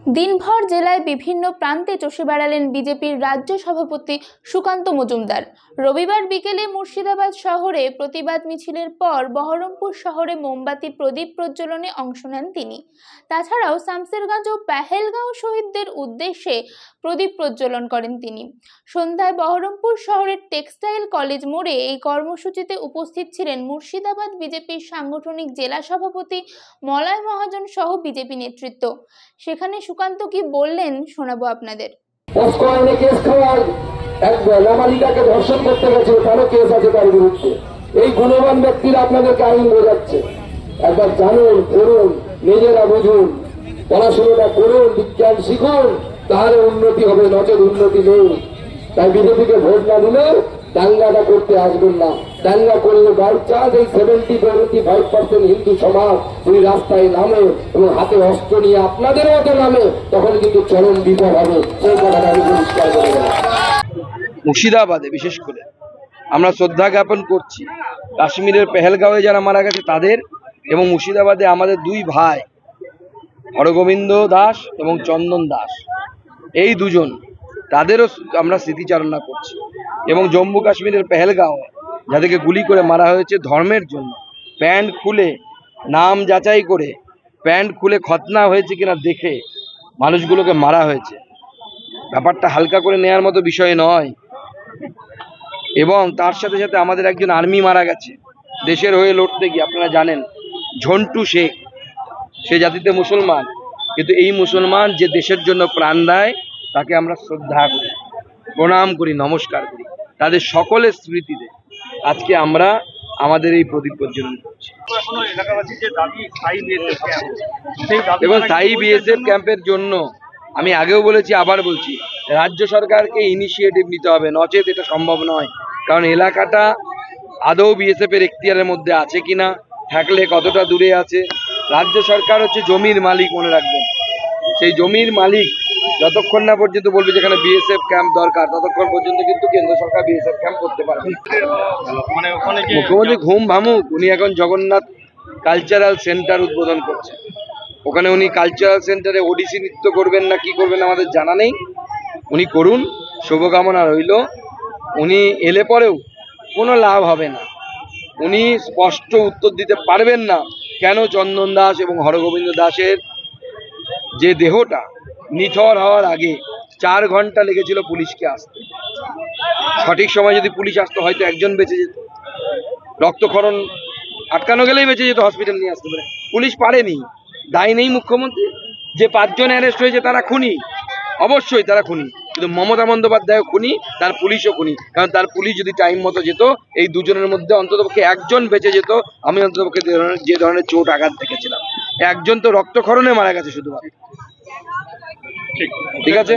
দিনভর জেলায় বিভিন্ন প্রান্তে চষে বেড়ালেন বিজেপির রাজ্য সভাপতি সুকান্ত মজুমদার। রবিবার বিকেলে মুর্শিদাবাদ শহরে প্রতিবাদ মিছিলের পর বহরমপুর শহরে মোমবাতি প্রদীপ প্রজ্বলনে অংশ নেন তিনি। তাছাড়াও শামসেরগঞ্জ ও পেহেলগাঁও শহীদদের উদ্দেশ্যে প্রদীপ প্রজ্বলন করেন তিনি। সন্ধ্যায় বহরমপুর শহরের টেক্সটাইল কলেজ মোড়ে এই কর্মসূচিতে উপস্থিত ছিলেন মুর্শিদাবাদ বিজেপির সাংগঠনিক জেলা সভাপতি মলয় মহাজন সহ বিজেপি নেতৃত্ব। সেখানে সুকান্ত কি বললেন শোনাবো আপনাদের। ধর্ষণ করতে গেছে, তারও কেস আছে তার বিরুদ্ধে। এই গুণবান ব্যক্তিরা আপনাদেরকে আইন বোঝাচ্ছে। একবার জানুন, পড়ুন, নিজেরা বুঝুন, পড়াশোনাটা করুন, বিজ্ঞান শিখুন, তাহলে উন্নতি হবে, নচেত উন্নতি নেই। তাই বিজেপিকে ভোট না দিলে দাঙ্গাটা করতে আসবেন না। দাঙ্গা করলে বাই চান্স এই 70-75% হিন্দু সমাজ যদি রাস্তায় নামে এবং হাতে অস্ত্র নিয়ে আপনাদের মতো নামে, তখন কিন্তু চরম বিপদ হবে। সেই কথাটা আমি পরিষ্কার করে দেব। মুর্শিদাবাদে বিশেষ করে আমরা শ্রদ্ধা জ্ঞাপন করছি কাশ্মীরের পেহেলগাঁওয়ে যারা মারা গেছে তাদের, এবং মুর্শিদাবাদে আমাদের দুই ভাই হরগোবিন্দ দাস এবং চন্দন দাস, এই দুজন, তাদেরও আমরা স্মৃতিচারণা করছি। এবং জম্মু কাশ্মীরের পেহেলগাঁওয়ে যাদেরকে গুলি করে মারা হয়েছে ধর্মের জন্য, প্যান্ট খুলে নাম যাচাই করে প্যান্ট খুলে খতনা হয়েছে কিনা দেখে মানুষগুলোকে মারা হয়েছে। ব্যাপারটা হালকা করে নেওয়ার মতো বিষয় নয়। এবং তার সাথে সাথে আমাদের একজন আর্মি মারা গেছে দেশের হয়ে লড়তে গিয়ে, আপনারা জানেন, ঝন্টু শেখ। সে জাতিতে মুসলমান, কিন্তু এই মুসলমান যে দেশের জন্য প্রাণ দেয় তাকে আমরা শ্রদ্ধা করি, প্রণাম করি, নমস্কার করি। তাদের সকলের স্মৃতিতে আজকে আমরা আমাদের এই প্রদীপ প্রজ্বলন করছি। এবং স্থায়ী বিএসএফ ক্যাম্পের জন্য আমি আগেও বলেছি, আবার বলছি, রাজ্য সরকারকে ইনিশিয়েটিভ নিতে হবে, নচেত এটা সম্ভব নয়। কারণ এলাকাটা আদৌ বিএসএফ এর এখতিয়ারের মধ্যে আছে কিনা, থাকলে কতটা দূরে আছে। রাজ্য সরকার হচ্ছে জমির মালিক, মনে রাখবেন। সেই জমির মালিক যতক্ষণ না পর্যন্ত বলবে যেখানে বিএসএফ ক্যাম্প দরকার, ততক্ষণ পর্যন্ত কিন্তু কেন্দ্র সরকার বিএসএফ ক্যাম্প করতে পারবে। মুখ্যমন্ত্রী ঘুম ভামুক, উনি এখন জগন্নাথ কালচারাল সেন্টার উদ্বোধন করছেন। ওখানে উনি কালচারাল সেন্টারে ওডিসি নৃত্য করবেন না কি করবেন আমাদের জানা নেই, উনি করুন, শুভকামনা রইল। উনি এলে পরেও কোনো লাভ হবে না, উনি স্পষ্ট উত্তর দিতে পারবেন না কেন চন্দন দাস এবং হরগোবিন্দ দাসের যে দেহটা নিথর হওয়ার আগে 4 ঘন্টা লেগেছিল পুলিশকে আসতে। সঠিক সময় যদি পুলিশ আসতো হয়তো একজন বেঁচে যেত, রক্তক্ষরণ আটকানো গেলেই বেঁচে যেত, হসপিটাল নিয়ে আসতে পারে। পুলিশ পারেনি, দায় নেই মুখ্যমন্ত্রী। যে 5 জন অ্যারেস্ট হয়েছে তারা খুনি, অবশ্যই তারা খুনি, কিন্তু মমতা বন্দ্যোপাধ্যায় খুনি, তার পুলিশও খুনি। কারণ তার পুলিশ যদি টাইম মতো যেত, এই দুজনের মধ্যে অন্ততপক্ষে একজন বেঁচে যেত। আমি অন্ততপক্ষে যে ধরনের চোট আঘাত দেখেছিলাম, একজন তো রক্তক্ষরণে মারা গেছে শুধুমাত্র। ঠিক আছে।